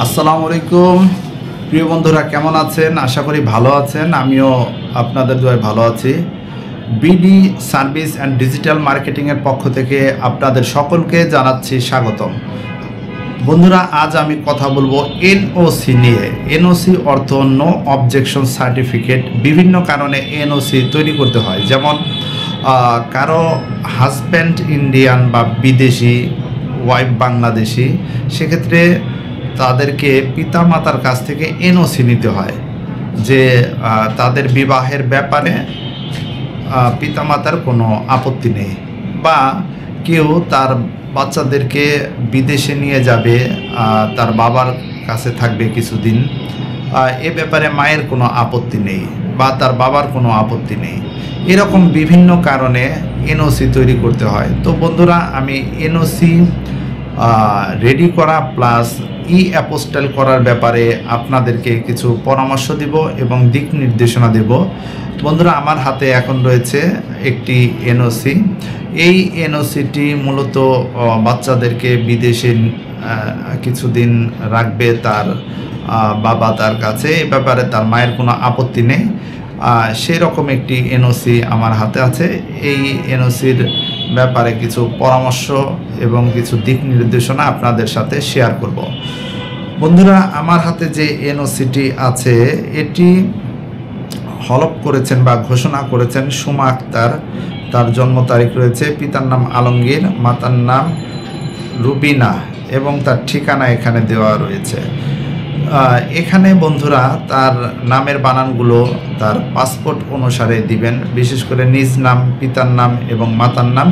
আসসালামু আলাইকুম প্রিয় বন্ধুরা, কেমন আছেন? আশা করি ভালো আছেন। আমিও আপনাদের দোয়ায় ভালো আছি। বিডি সার্ভিস অ্যান্ড ডিজিটাল মার্কেটিংয়ের পক্ষ থেকে আপনাদের সকলকে জানাচ্ছি স্বাগতম। বন্ধুরা, আজ আমি কথা বলবো এনওসি নিয়ে। এনওসি অর্থ নো অবজেকশন সার্টিফিকেট। বিভিন্ন কারণে এনওসি তৈরি করতে হয়, যেমন কারো হাজব্যান্ড ইন্ডিয়ান বা বিদেশি, ওয়াইফ বাংলাদেশি, সেক্ষেত্রে তাদেরকে পিতামাতার কাছ থেকে এনওসি নিতে হয় যে তাদের বিবাহের ব্যাপারে পিতামাতার কোনো আপত্তি নেই, বা কেউ তার বাচ্চাদেরকে বিদেশে নিয়ে যাবে, তার বাবার কাছে থাকবে কিছুদিন, এ ব্যাপারে মায়ের কোনো আপত্তি নেই বা তার বাবার কোনো আপত্তি নেই। এরকম বিভিন্ন কারণে এনওসি তৈরি করতে হয়। তো বন্ধুরা, আমি এনওসি রেডি করা প্লাস অ্যাপোস্টেল করার ব্যাপারে আপনাদেরকে কিছু পরামর্শ দিব এবং দিক নির্দেশনা দেব। বন্ধুরা, আমার হাতে এখন রয়েছে একটি এনওসি। এই এনওসিটি মূলত বাচ্চাদেরকে বিদেশে কিছুদিন রাখবে তার বাবা তার কাছে, এ ব্যাপারে তার মায়ের কোনো আপত্তি নেই। সেই রকম একটি এনওসি আমার হাতে আছে। এই এনওসির ব্যাপারে কিছু পরামর্শ এবং কিছু দিক নির্দেশনা আপনাদের সাথে শেয়ার করব। বন্ধুরা, আমার হাতে যে এনওসিটি আছে এটি হলফ করেছেন বা ঘোষণা করেছেন সুমা আক্তার। তার জন্ম তারিখ রয়েছে, পিতার নাম আলমগীর, মাতার নাম রুবিনা এবং তার ঠিকানা এখানে দেওয়া রয়েছে। এখানে বন্ধুরা তার নামের বানানগুলো তার পাসপোর্ট অনুসারে দিবেন। বিশেষ করে নিজ নাম, পিতার নাম এবং মাতার নাম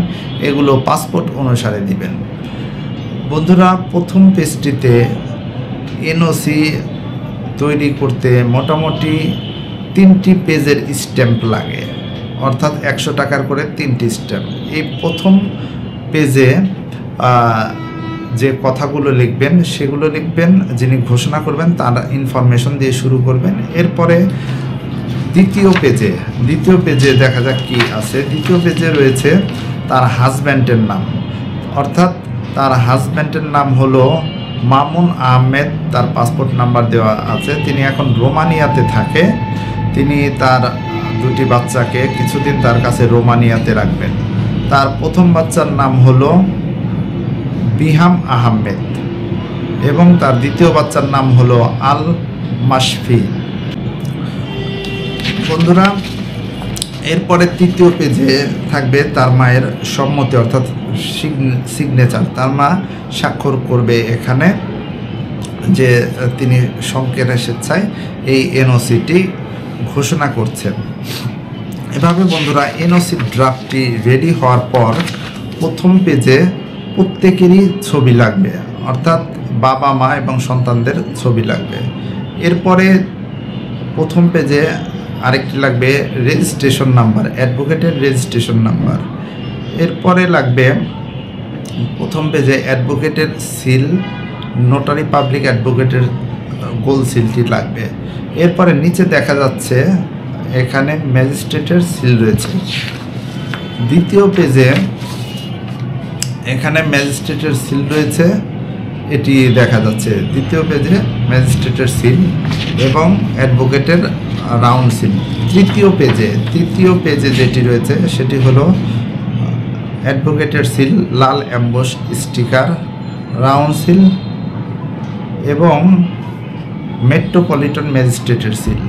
এগুলো পাসপোর্ট অনুসারে দিবেন। বন্ধুরা, প্রথম পেজটিতে এনওসি তৈরি করতে মোটামুটি 3টি পেজের স্ট্যাম্প লাগে, অর্থাৎ 100 টাকার করে 3টি স্ট্যাম্প। এই প্রথম পেজে যে কথাগুলো লিখবেন সেগুলো লিখবেন, যিনি ঘোষণা করবেন তার ইনফরমেশন দিয়ে শুরু করবেন। এরপরে দ্বিতীয় পেজে দেখা যাক কি আছে। দ্বিতীয় পেজে রয়েছে তার হাজব্যান্ডের নাম, অর্থাৎ তার হাজব্যান্ডের নাম হলো মামুন আহমেদ। তার পাসপোর্ট নাম্বার দেওয়া আছে। তিনি এখন রোমানিয়াতে থাকে। তিনি তার 2টি বাচ্চাকে কিছুদিন তার কাছে রোমানিয়াতে রাখবেন। তার প্রথম বাচ্চার নাম হলো বিহাম আহমেদ এবং তার দ্বিতীয় বাচ্চার নাম হলো আল মাশফি। বন্ধুরা, এরপরে তৃতীয় পেজে থাকবে তার মায়ের সম্মতি, অর্থাৎ সিগনেচার। তার মা স্বাক্ষর করবে এখানে যে তিনি সংকেতের স্বেচ্ছায় এই এনওসিটি ঘোষণা করছেন। এভাবে বন্ধুরা এনওসির ড্রাফটটি রেডি হওয়ার পর প্রথম পেজে প্রত্যেকেরই ছবি লাগবে, অর্থাৎ বাবা মা এবং সন্তানদের ছবি লাগবে। এরপরে প্রথম পেজে আরেকটি লাগবে রেজিস্ট্রেশন নাম্বার, অ্যাডভোকেটের রেজিস্ট্রেশন নাম্বার। এরপরে লাগবে প্রথম পেজে অ্যাডভোকেটের সিল, নোটারি পাবলিক অ্যাডভোকেটের গোল সিলটি লাগবে। এরপরে নিচে দেখা যাচ্ছে এখানে ম্যাজিস্ট্রেটের সিল রয়েছে। দ্বিতীয় পেজে এখানে ম্যাজিস্ট্রেটের সিল রয়েছে, এটি দেখা যাচ্ছে দ্বিতীয় পেজে ম্যাজিস্ট্রেটের সিল এবং অ্যাডভোকেটের রাউন্ড সিল। তৃতীয় পেজে যেটি রয়েছে সেটি হলো অ্যাডভোকেটের সিল, লাল অ্যাম্বস স্টিকার, রাউন্ড সিল এবং মেট্রোপলিটন ম্যাজিস্ট্রেটের সিল।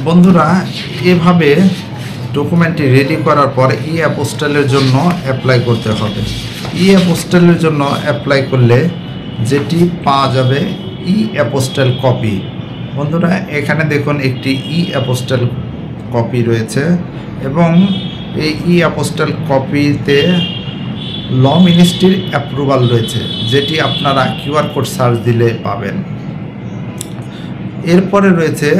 বন্ধুরা, এভাবে ডকুমেন্টটি রেডি করার পর অ্যাপোস্টেলের জন্য অ্যাপ্লাই করতে হবে। অ্যাপোস্টেলের জন্য অ্যাপ্লাই করলে যেটি পাওয়া যাবে অ্যাপোস্টেল কপি। বন্ধুরা, এখানে দেখুন একটি অ্যাপোস্টেল কপি রয়েছে এবং এই অ্যাপোস্টেল কপিতে ল মিনিস্ট্রির অ্যাপ্রুভাল রয়েছে, যেটি আপনারা কিউআর কোড সার্চ দিলে পাবেন। এরপরে রয়েছে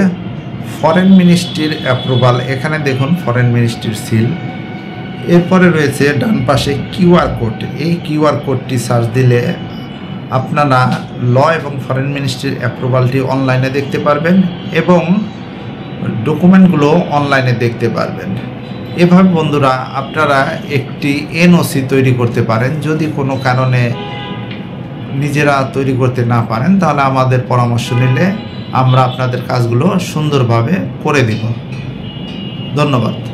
ফরেন মিনিস্ট্রির অ্যাপ্রুভাল, এখানে দেখুন ফরেন মিনিস্ট্রির সিল। এরপরে রয়েছে ডান পাশে কিউআর কোড। এই কিউআর কোডটি সার্চ দিলে আপনারা ল এবং ফরেন মিনিস্ট্রির অ্যাপ্রুভালটি অনলাইনে দেখতে পারবেন এবং ডকুমেন্টগুলো অনলাইনে দেখতে পারবেন। এভাবে বন্ধুরা আপনারা একটি এনওসি তৈরি করতে পারেন। যদি কোনো কারণে নিজেরা তৈরি করতে না পারেন, তাহলে আমাদের পরামর্শ নিলে আমরা আপনাদের কাজগুলো সুন্দরভাবে করে দিব। ধন্যবাদ।